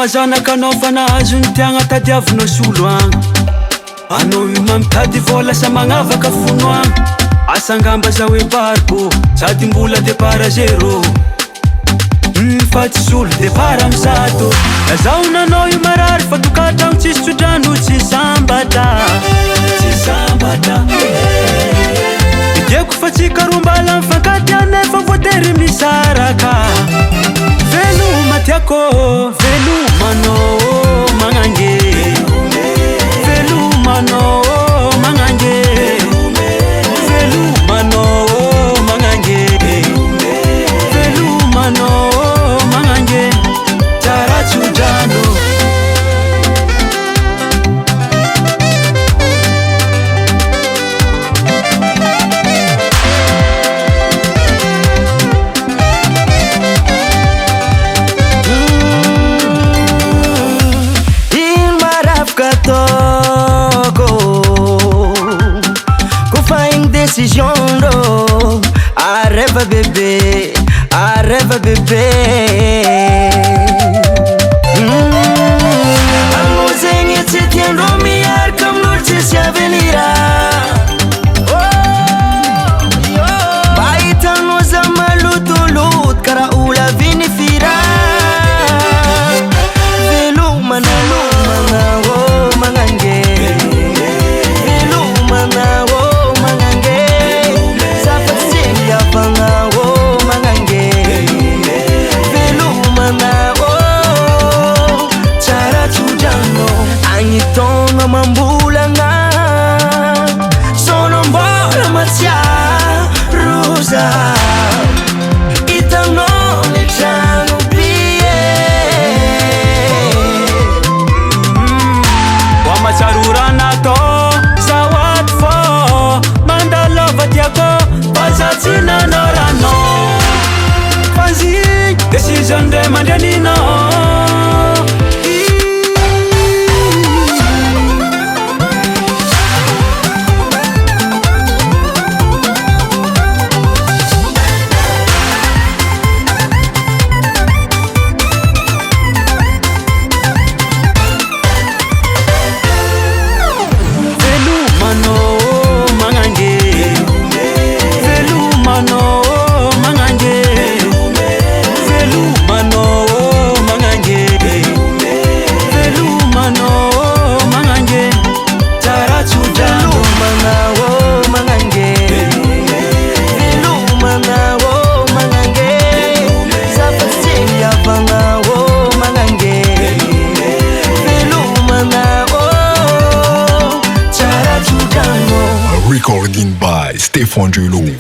Zanaka anao fa nahazo ny tiagna tadiavinao solo agny. Anao io mamitady vola sa magnavaka fono agny. Asangamba za hoe barbo sady mbola départ zéro. Fa tsy solo départ amy zato. Lazaonanao io marary fa tokatragno tsisy tsodrano tsy sambatra. Ideko fa tsika roa mbala mifankaty nefa voatery misaraka. Veloma tiako, velomanao magnange. Velomanao magnange. Velomanao magnange. Velomanao magnange. Tsara tsodrano. Décision d'eau, arrête bébé, arrête bébé. Almozeng et c'est un romiar comme nous te s'avenira. Baitan nos amalutulut, cara ula vinifira. Velu manalo manao mangange. Velu manao Tonga mambulanga sono mbola mazia rosa itano le trano bie Wa macharurana to zawat fo mandalova tiako bazatina norano. Fazi decision de mandanino. Recording by Stefan Julu.